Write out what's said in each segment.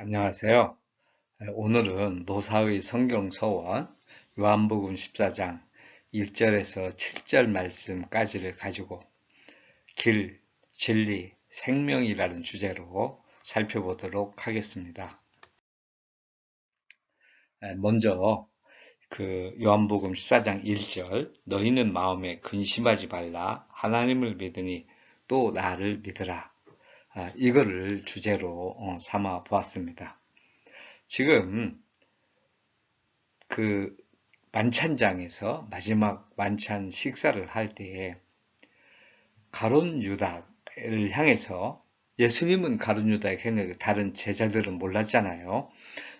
안녕하세요. 오늘은 노사의 성경 서원 요한복음 14장 1절에서 7절 말씀까지를 가지고 길, 진리, 생명이라는 주제로 살펴보도록 하겠습니다. 먼저 요한복음 14장 1절 너희는 마음에 근심하지 말라 하나님을 믿으니 또 나를 믿으라. 이거를 주제로 삼아 보았습니다. 지금 그 만찬장에서 마지막 만찬 식사를 할 때에 가룟 유다를 향해서 예수님은 가룟 유다에게 했는데 다른 제자들은 몰랐잖아요.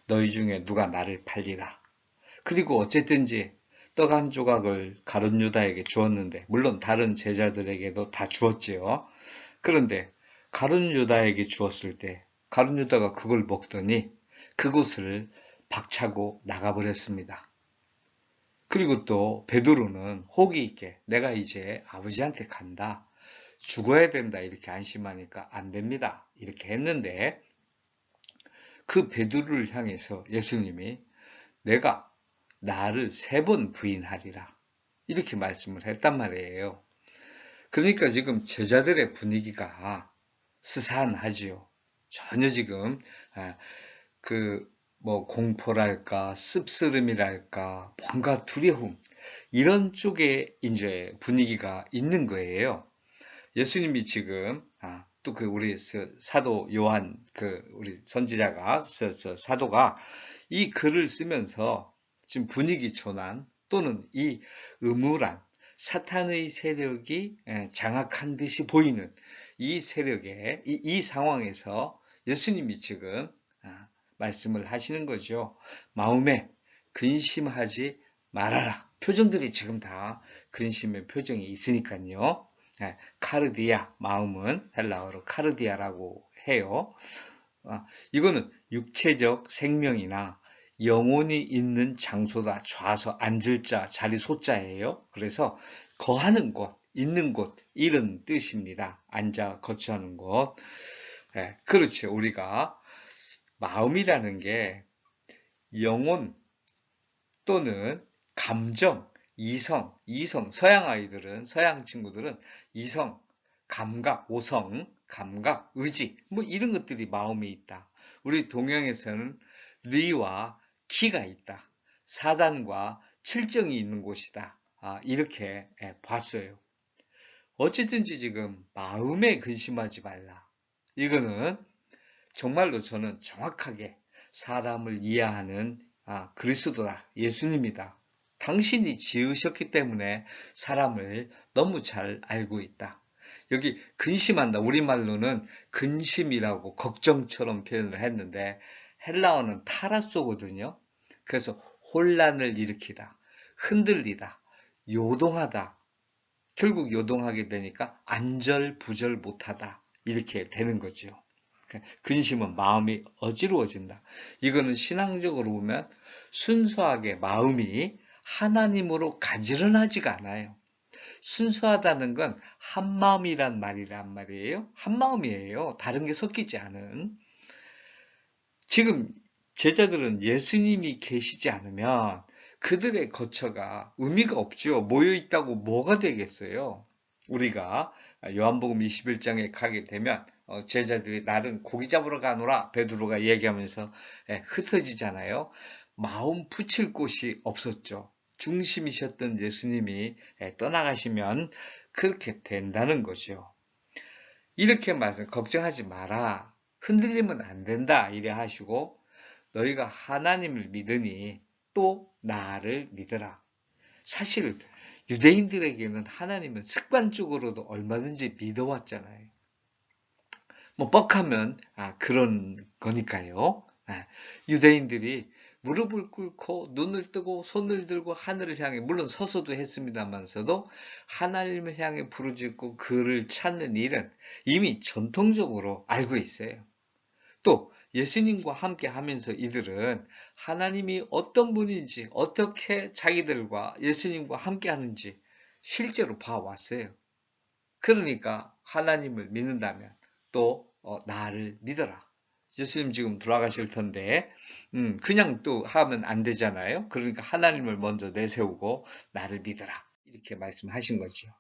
너희 중에 누가 나를 팔리라. 그리고 어쨌든지 떡 한 조각을 가룟 유다에게 주었는데 물론 다른 제자들에게도 다 주었지요. 그런데 가룟 유다에게 주었을 때 가룟 유다가 그걸 먹더니 그곳을 박차고 나가버렸습니다. 그리고 또 베드로는 호기 있게 내가 이제 아버지한테 간다. 죽어야 된다. 이렇게 안심하니까 안 됩니다. 이렇게 했는데 그 베드로를 향해서 예수님이 내가 나를 3번 부인하리라. 이렇게 말씀을 했단 말이에요. 그러니까 지금 제자들의 분위기가 스산하지요. 전혀 지금 공포랄까 씁쓸음이랄까 뭔가 두려움 이런 쪽에 이제 분위기가 있는 거예요. 예수님이 지금 또 우리 사도 요한 우리 선지자가 사도가 이 글을 쓰면서 지금 분위기 전환 또는 이 음울한 사탄의 세력이 장악한 듯이 보이는 이 세력에 이 상황에서 예수님이 지금 말씀을 하시는 거죠. 마음에 근심하지 말아라. 표정들이 지금 다 근심의 표정이 있으니까요. 카르디아, 마음은 헬라어로 카르디아라고 해요. 이거는 육체적 생명이나 영혼이 있는 장소다. 좌서 앉을 자, 자리 소자예요. 그래서 거하는 곳, 있는 곳 이런 뜻입니다. 앉아 거처하는 곳. 그렇죠. 우리가 마음이라는 게 영혼 또는 감정, 이성, 서양 아이들은, 서양 친구들은 이성, 감각, 오성, 감각, 의지, 뭐 이런 것들이 마음에 있다. 우리 동양에서는 리와 키가 있다. 사단과 칠정이 있는 곳이다. 이렇게 봤어요. 어쨌든지 지금 마음에 근심하지 말라. 이거는 정말로 저는 정확하게 사람을 이해하는 그리스도다. 예수님이다. 당신이 지으셨기 때문에 사람을 너무 잘 알고 있다. 여기 근심한다. 우리말로는 근심이라고 걱정처럼 표현을 했는데 헬라어는 타라소거든요. 그래서 혼란을 일으키다, 흔들리다, 요동하다. 결국 요동하게 되니까 안절부절 못하다. 이렇게 되는 거죠. 근심은 마음이 어지러워진다. 이거는 신앙적으로 보면 순수하게 마음이 하나님으로 가지런하지가 않아요. 순수하다는 건 한마음이란 말이란 말이에요. 한마음이에요. 다른 게 섞이지 않은. 지금 제자들은 예수님이 계시지 않으면 그들의 거처가 의미가 없죠. 모여 있다고 뭐가 되겠어요? 우리가 요한복음 21장에 가게 되면 제자들이 나는 고기 잡으러 가노라 베드로가 얘기하면서 흩어지잖아요. 마음 붙일 곳이 없었죠. 중심이셨던 예수님이 떠나가시면 그렇게 된다는 거죠. 이렇게 말씀 걱정하지 마라. 흔들리면 안 된다. 이래 하시고 너희가 하나님을 믿으니 또 나를 믿으라. 사실 유대인들에게는 하나님은 습관적으로도 얼마든지 믿어왔잖아요. 뭐 뻑하면 그런 거니까요. 유대인들이 무릎을 꿇고 눈을 뜨고 손을 들고 하늘을 향해 물론 서서도 했습니다만서도 하나님을 향해 부르짖고 그를 찾는 일은 이미 전통적으로 알고 있어요. 또 예수님과 함께 하면서 이들은 하나님이 어떤 분인지 어떻게 자기들과 예수님과 함께 하는지 실제로 봐왔어요. 그러니까 하나님을 믿는다면 또 나를 믿어라. 예수님 지금 돌아가실 텐데, 그냥 또 하면 안 되잖아요. 그러니까 하나님을 먼저 내세우고 나를 믿어라. 이렇게 말씀하신 거죠.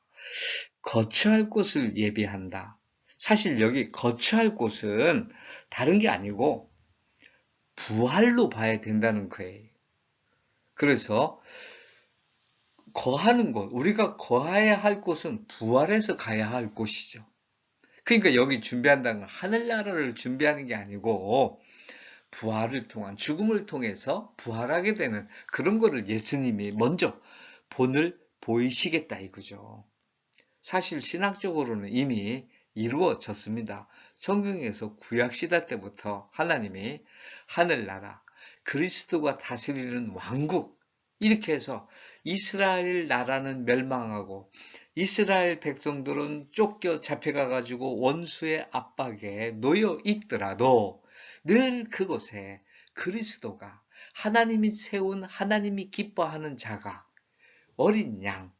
거처할 곳을 예비한다. 사실 여기 거처할 곳은 다른 게 아니고 부활로 봐야 된다는 거예요. 그래서 거하는 곳, 우리가 거해야 할 곳은 부활해서 가야 할 곳이죠. 그러니까 여기 준비한다는 건 하늘나라를 준비하는 게 아니고 부활을 통한 죽음을 통해서 부활하게 되는 그런 거를 예수님이 먼저 본을 보이시겠다 이거죠. 사실 신학적으로는 이미 이루어졌습니다. 성경에서 구약시대 때부터 하나님이 하늘나라, 그리스도가 다스리는 왕국 이렇게 해서 이스라엘 나라는 멸망하고 이스라엘 백성들은 쫓겨 잡혀가가지고 원수의 압박에 놓여 있더라도 늘 그곳에 그리스도가 하나님이 세운 하나님이 기뻐하는 자가 어린 양,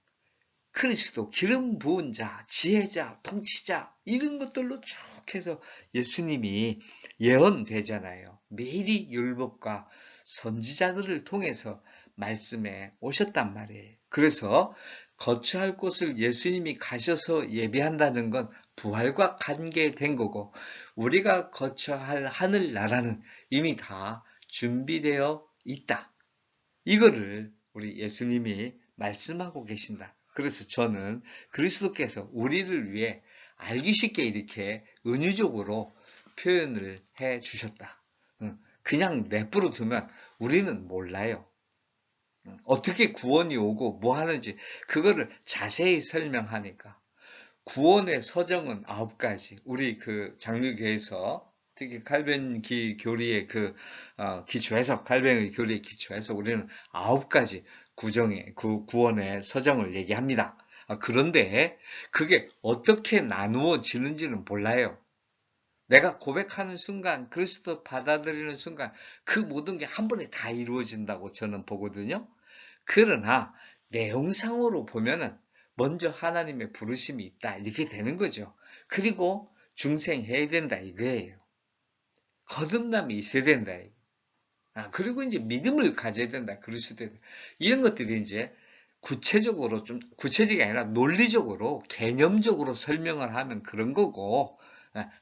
그리스도, 기름 부은 자, 지혜자, 통치자 이런 것들로 쭉 해서 예수님이 예언되잖아요. 미리 율법과 선지자들을 통해서 말씀에 오셨단 말이에요. 그래서 거처할 곳을 예수님이 가셔서 예비한다는 건 부활과 관계된 거고 우리가 거처할 하늘나라는 이미 다 준비되어 있다. 이거를 우리 예수님이 말씀하고 계신다. 그래서 저는 그리스도께서 우리를 위해 알기 쉽게 이렇게 은유적으로 표현을 해 주셨다. 그냥 내버려 두면 우리는 몰라요. 어떻게 구원이 오고 뭐 하는지 그거를 자세히 설명하니까. 구원의 서정은 9가지. 우리 그 장로교에서 특히 칼뱅기 교리의 기초 해석, 칼뱅의 교리의 기초 해석 우리는 9가지 구원의 서정을 얘기합니다. 그런데 그게 어떻게 나누어지는지는 몰라요. 내가 고백하는 순간, 그리스도 받아들이는 순간 그 모든 게 한 번에 다 이루어진다고 저는 보거든요. 그러나 내용상으로 보면은 먼저 하나님의 부르심이 있다 이렇게 되는 거죠. 그리고 중생해야 된다 이거예요. 거듭남이 있어야 된다. 그리고 이제 믿음을 가져야 된다. 그리스도 이런 것들이 이제 구체적으로 좀 구체적이 아니라 논리적으로 개념적으로 설명을 하면 그런 거고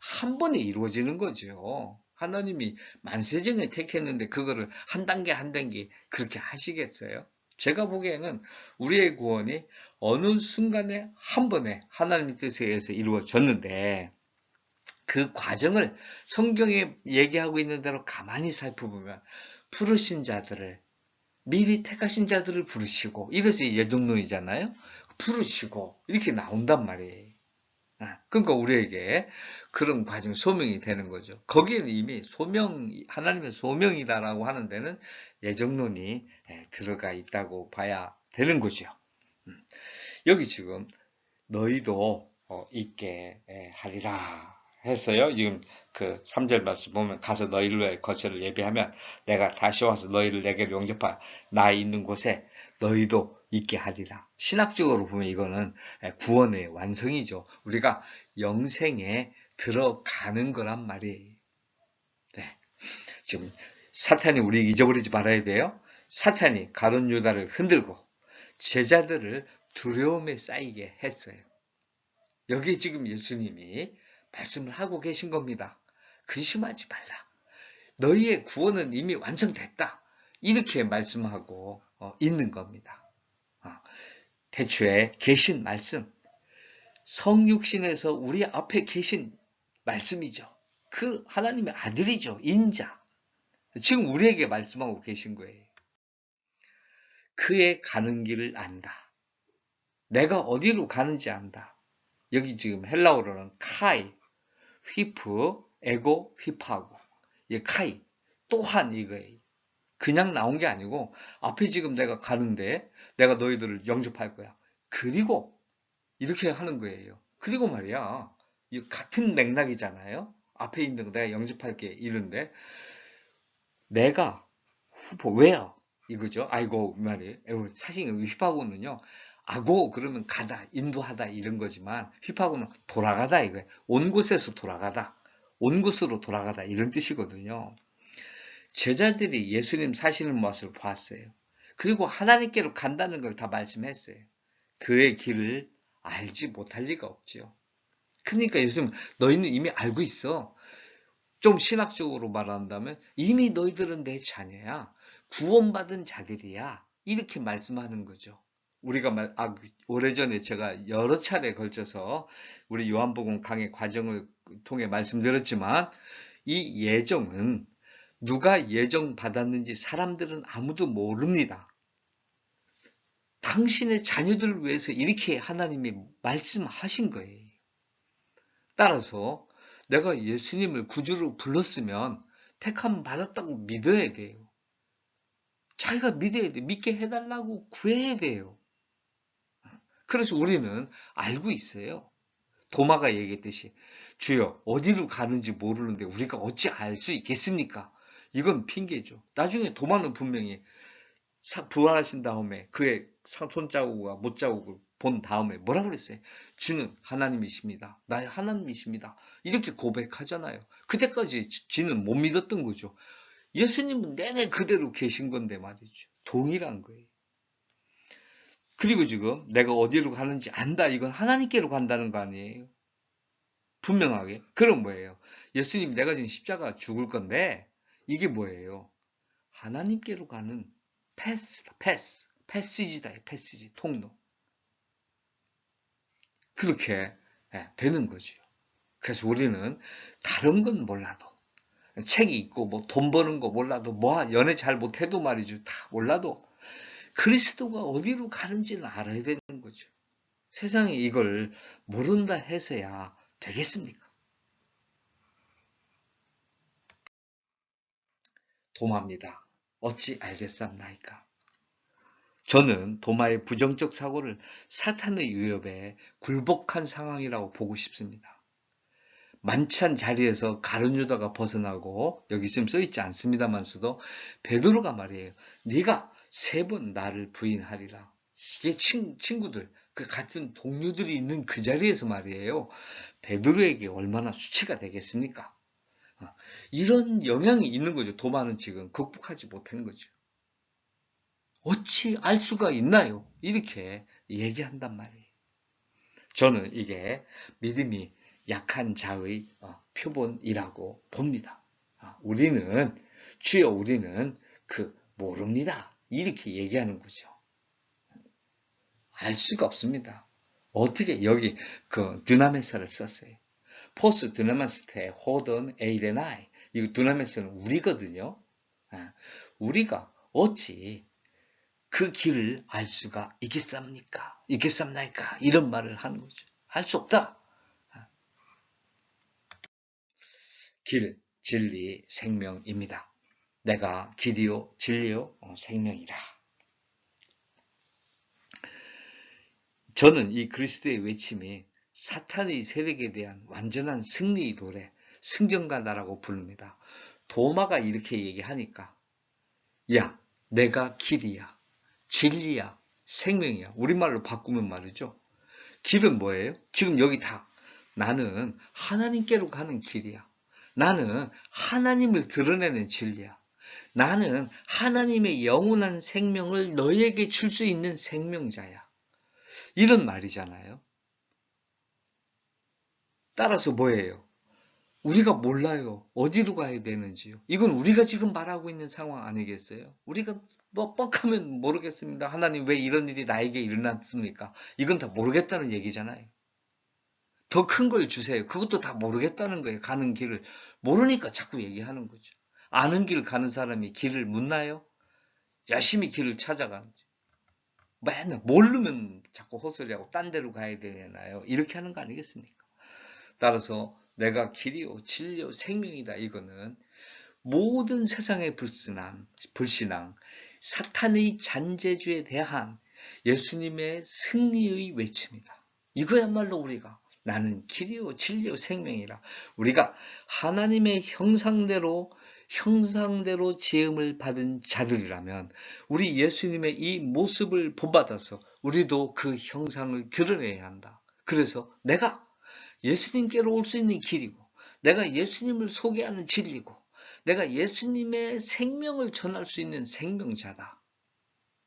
한 번에 이루어지는 거죠. 하나님이 만세전에 택했는데 그거를 한 단계 한 단계 그렇게 하시겠어요? 제가 보기에는 우리의 구원이 어느 순간에 한 번에 하나님의 뜻에 의해서 이루어졌는데 그 과정을 성경에 얘기하고 있는 대로 가만히 살펴보면 부르신 자들을 미리 택하신 자들을 부르시고 이것이 예정론이잖아요. 부르시고 이렇게 나온단 말이에요. 그러니까 우리에게 그런 과정 소명이 되는 거죠. 거기에는 이미 하나님의 소명이다라고 하는 데는 예정론이 들어가 있다고 봐야 되는 거죠. 여기 지금 너희도 있게 하리라 했어요. 지금 그 3절 말씀 보면 가서 너희를 위해 거처를 예비하면 내가 다시 와서 너희를 내게로 영접하여 나 있는 곳에 너희도 있게 하리라. 신학적으로 보면 이거는 구원의 완성이죠. 우리가 영생에 들어가는 거란 말이에요. 네. 지금 사탄이 우리 잊어버리지 말아야 돼요. 사탄이 가룟 유다를 흔들고 제자들을 두려움에 쌓이게 했어요. 여기 지금 예수님이 말씀을 하고 계신 겁니다. 근심하지 말라. 너희의 구원은 이미 완성됐다. 이렇게 말씀하고 있는 겁니다. 대초에 계신 말씀, 성육신에서 우리 앞에 계신 말씀이죠. 그 하나님의 아들이죠. 인자. 지금 우리에게 말씀하고 계신 거예요. 그의 가는 길을 안다. 내가 어디로 가는지 안다. 여기 지금 헬라어로는 카이, 휘프, 에고, 휘파고. 이 카이, 또한 이거예요. 그냥 나온 게 아니고 앞에 지금 내가 가는데 내가 너희들을 영접할 거야. 그리고 이렇게 하는 거예요. 그리고 말이야. 이 같은 맥락이잖아요. 앞에 있는 거 내가 영접할게 이런데 내가 후보 왜요? 이거죠. 아이고 말이에요. 사실 휘파고는요. 아고 그러면 가다, 인도하다 이런 거지만 휘파고는 돌아가다 이거예요. 온 곳에서 돌아가다. 온 곳으로 돌아가다 이런 뜻이거든요. 제자들이 예수님 사시는 모습을 보았어요. 그리고 하나님께로 간다는 걸 다 말씀했어요. 그의 길을 알지 못할 리가 없지요. 그러니까 예수님 너희는 이미 알고 있어. 좀 신학적으로 말한다면 이미 너희들은 내 자녀야. 구원받은 자들이야. 이렇게 말씀하는 거죠. 우리가 오래전에 제가 여러 차례 걸쳐서 우리 요한복음 강의 과정을 통해 말씀드렸지만 이 예정은 누가 예정받았는지 사람들은 아무도 모릅니다. 당신의 자녀들을 위해서 이렇게 하나님이 말씀하신 거예요. 따라서 내가 예수님을 구주로 불렀으면 택함 받았다고 믿어야 돼요. 자기가 믿어야 돼. 믿게 해달라고 구해야 돼요. 그래서 우리는 알고 있어요. 도마가 얘기했듯이 주여 어디로 가는지 모르는데 우리가 어찌 알 수 있겠습니까? 이건 핑계죠. 나중에 도마는 분명히 부활하신 다음에 그의 손자국과 못자국을 본 다음에 뭐라 그랬어요? 주는 하나님이십니다. 나의 하나님이십니다. 이렇게 고백하잖아요. 그때까지 지는 못 믿었던 거죠. 예수님은 내내 그대로 계신 건데 말이죠. 동일한 거예요. 그리고 지금 내가 어디로 가는지 안다. 이건 하나님께로 간다는 거 아니에요. 분명하게. 그럼 뭐예요? 예수님 내가 지금 십자가 죽을 건데 이게 뭐예요? 하나님께로 가는 패시지다. 패시지, 통로. 그렇게 되는 거죠. 그래서 우리는 다른 건 몰라도 책이 있고 뭐 돈 버는 거 몰라도 뭐 연애 잘 못해도 말이죠. 다 몰라도 그리스도가 어디로 가는지는 알아야 되는 거죠. 세상에 이걸 모른다 해서야 되겠습니까? 도마입니다. 어찌 알겠삼나이까? 저는 도마의 부정적 사고를 사탄의 위협에 굴복한 상황이라고 보고 싶습니다. 만찬 자리에서 가룟 유다가 벗어나고 여기 지금 써있지 않습니다만서도 베드로가 말이에요. 네가 3번 나를 부인하리라. 이게 친구들, 그 같은 동료들이 있는 그 자리에서 말이에요. 베드로에게 얼마나 수치가 되겠습니까? 이런 영향이 있는 거죠. 도마는 지금 극복하지 못한 거죠. 어찌 알 수가 있나요? 이렇게 얘기한단 말이에요. 저는 이게 믿음이 약한 자의 표본이라고 봅니다. 우리는 주여 우리는 모릅니다. 이렇게 얘기하는 거죠. 알 수가 없습니다. 어떻게 여기 드나메스를 썼어요. 포스 드나메스테 호던 에이레나이. 이 드나메스는 우리거든요. 우리가 어찌 그 길을 알 수가 있겠습니까? 있겠습니까? 이런 말을 하는 거죠. 알 수 없다. 길, 진리, 생명입니다. 내가 길이요, 진리요, 생명이라. 저는 이 그리스도의 외침이 사탄의 세력에 대한 완전한 승리의 노래, 승전가다라고 부릅니다. 도마가 이렇게 얘기하니까 야, 내가 길이야, 진리야, 생명이야. 우리말로 바꾸면 말이죠. 길은 뭐예요? 지금 여기 다 나는 하나님께로 가는 길이야. 나는 하나님을 드러내는 진리야. 나는 하나님의 영원한 생명을 너에게 줄 수 있는 생명자야. 이런 말이잖아요. 따라서 뭐예요? 우리가 몰라요. 어디로 가야 되는지요. 이건 우리가 지금 말하고 있는 상황 아니겠어요? 우리가 뭐 뻑하면 모르겠습니다. 하나님 왜 이런 일이 나에게 일어났습니까? 이건 다 모르겠다는 얘기잖아요. 더 큰 걸 주세요. 그것도 다 모르겠다는 거예요. 가는 길을. 모르니까 자꾸 얘기하는 거죠. 아는 길 가는 사람이 길을 묻나요? 열심히 길을 찾아가는지. 맨날 모르면 자꾸 헛소리하고 딴 데로 가야 되나요? 이렇게 하는 거 아니겠습니까? 따라서 내가 길이요, 진리요, 생명이다. 이거는 모든 세상의 불신앙, 사탄의 잔재주에 대한 예수님의 승리의 외침이다. 이거야말로 우리가 나는 길이요, 진리요, 생명이라. 우리가 하나님의 형상대로 지음을 받은 자들이라면 우리 예수님의 이 모습을 본받아서 우리도 그 형상을 드러내야 한다. 그래서 내가 예수님께로 올 수 있는 길이고 내가 예수님을 소개하는 진리고 내가 예수님의 생명을 전할 수 있는 생명자다.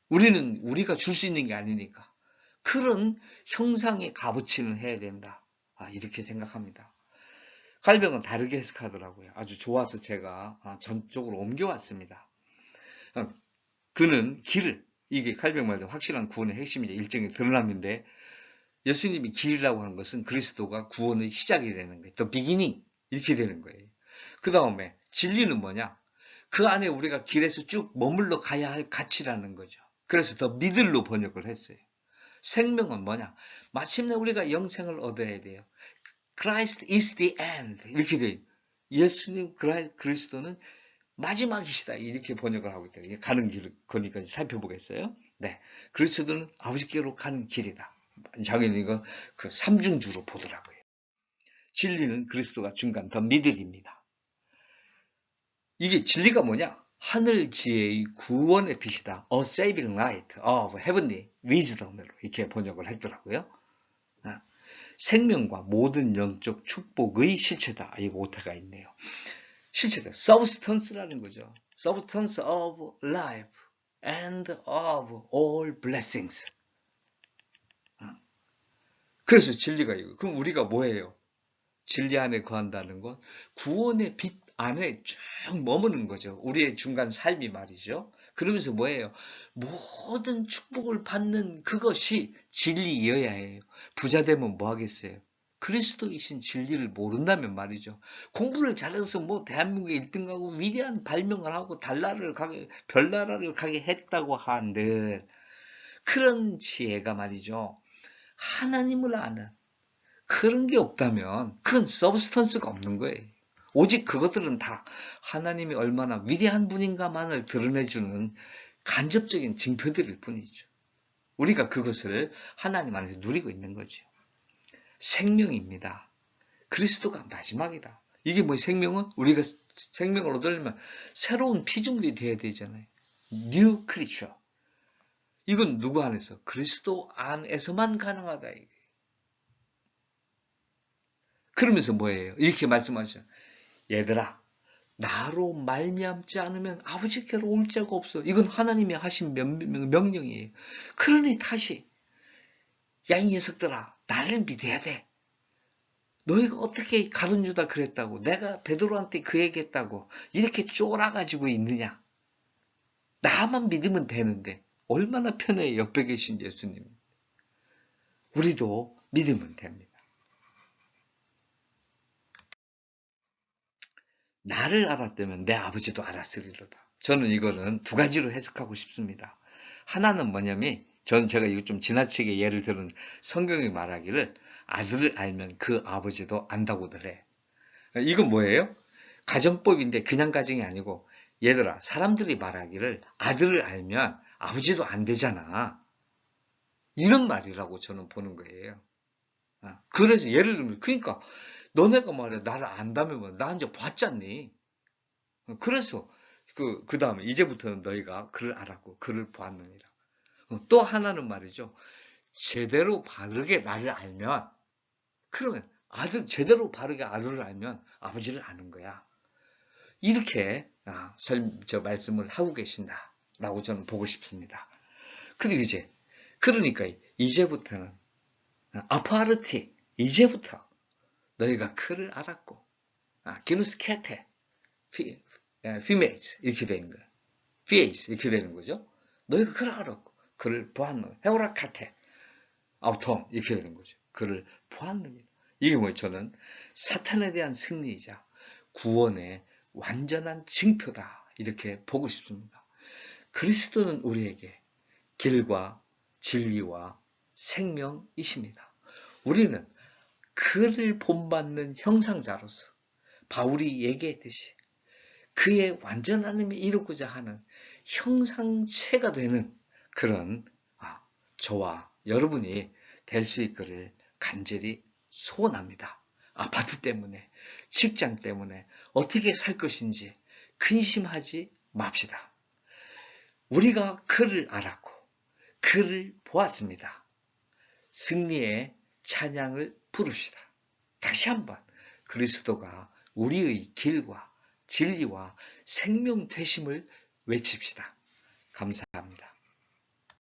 우리는 우리가 줄 수 있는 게 아니니까. 그런 형상의 값어치는 해야 된다. 이렇게 생각합니다. 칼뱅은 다르게 해석하더라고요. 아주 좋아서 제가 전적으로 옮겨왔습니다. 그는 길을, 이게 칼뱅 말도 확실한 구원의 핵심이자 일정의 드러남인데 예수님이 길이라고 하는 것은 그리스도가 구원의 시작이 되는 거예요. The beginning 이렇게 되는 거예요. 그 다음에 진리는 뭐냐? 그 안에 우리가 길에서 쭉 머물러 가야 할 가치라는 거죠. 그래서 더 미들로 번역을 했어요. 생명은 뭐냐? 마침내 우리가 영생을 얻어야 돼요. Christ is the end 이렇게 돼요. 예수님 그리스도는 마지막이시다 이렇게 번역을 하고 있다. 가는 길 거니까 살펴보겠어요. 네, 그리스도는 아버지께로 가는 길이다. 자기는 이거 그 삼중주로 보더라고요. 진리는 그리스도가 중간 더 미들입니다. 이게 진리가 뭐냐? 하늘 지혜의 구원의 빛이다. A saving light of heavenly wisdom으로 이렇게 번역을 했더라고요. 생명과 모든 영적 축복의 실체다. 이거 오타가 있네요. 실체다. substance라는 거죠. substance of life and of all blessings. 그래서 진리가 이거. 그럼 우리가 뭐예요? 진리 안에 거한다는 건 구원의 빛 안에 쭉 머무는 거죠. 우리의 중간 삶이 말이죠. 그러면서 뭐예요? 모든 축복을 받는 그것이 진리여야 해요. 부자 되면 뭐 하겠어요? 그리스도이신 진리를 모른다면 말이죠. 공부를 잘해서 뭐 대한민국에 1등 하고 위대한 발명을 하고 별나라를 가게 했다고 한들 그런 지혜가 말이죠. 하나님을 아는 그런 게 없다면 그건 서브스턴스가 없는 거예요. 오직 그것들은 다 하나님이 얼마나 위대한 분인가만을 드러내주는 간접적인 징표들일 뿐이죠. 우리가 그것을 하나님 안에서 누리고 있는 거죠. 생명입니다. 그리스도가 마지막이다. 이게 뭐 생명은? 우리가 생명을 얻으려면 새로운 피조물이 되어야 되잖아요. New creature. 이건 누구 안에서? 그리스도 안에서만 가능하다. 이게. 그러면서 뭐예요? 이렇게 말씀하셔. 얘들아, 나로 말미암지 않으면 아버지께로 올 자가 없어. 이건 하나님이 하신 명령이에요. 그러니 다시 야, 이 녀석들아, 나를 믿어야 돼. 너희가 어떻게 가룟 유다 그랬다고, 내가 베드로한테 그 얘기했다고 이렇게 쫄아가지고 있느냐. 나만 믿으면 되는데 얼마나 편해요. 옆에 계신 예수님. 우리도 믿으면 됩니다. 나를 알았다면 내 아버지도 알았으리로다. 저는 이거는 두 가지로 해석하고 싶습니다. 하나는 뭐냐면 제가 이거 좀 지나치게 예를 들은 성경이 말하기를 아들을 알면 그 아버지도 안다고들 해. 이건 뭐예요? 가정법인데 그냥 가정이 아니고 얘들아 사람들이 말하기를 아들을 알면 아버지도 안 되잖아. 이런 말이라고 저는 보는 거예요. 그래서 예를 들면 그러니까 너네가 말이야 나를 안다면 나 이제 봤잖니. 그래서 그 다음에 이제부터는 너희가 그를 알았고 그를 보았느니라. 또 하나는 말이죠. 제대로 바르게 나를 알면 그러면 제대로 바르게 아들을 알면 아버지를 아는 거야. 이렇게 말씀을 하고 계신다라고 저는 보고 싶습니다. 그리고 그러니까 이제부터는 아파르티 이제부터 너희가 그를 알았고 기누스케테 피메이스 이렇게 되는 거야. 피에이스 이렇게 되는 거죠. 너희가 그를 알았고 그를 보았노 헤오라카테 아우톤 이렇게 되는 거죠. 그를 보았느니라. 이게 뭐예요? 저는 사탄에 대한 승리이자 구원의 완전한 징표다. 이렇게 보고 싶습니다. 그리스도는 우리에게 길과 진리와 생명이십니다. 우리는 그를 본받는 형상자로서 바울이 얘기했듯이 그의 완전함을 이루고자 하는 형상체가 되는 그런 저와 여러분이 될 수 있기를 간절히 소원합니다. 아파트 때문에, 직장 때문에 어떻게 살 것인지 근심하지 맙시다. 우리가 그를 알았고 그를 보았습니다. 승리의 찬양을 부릅시다. 다시 한번 그리스도가 우리의 길과 진리와 생명 되심을 외칩시다. 감사합니다.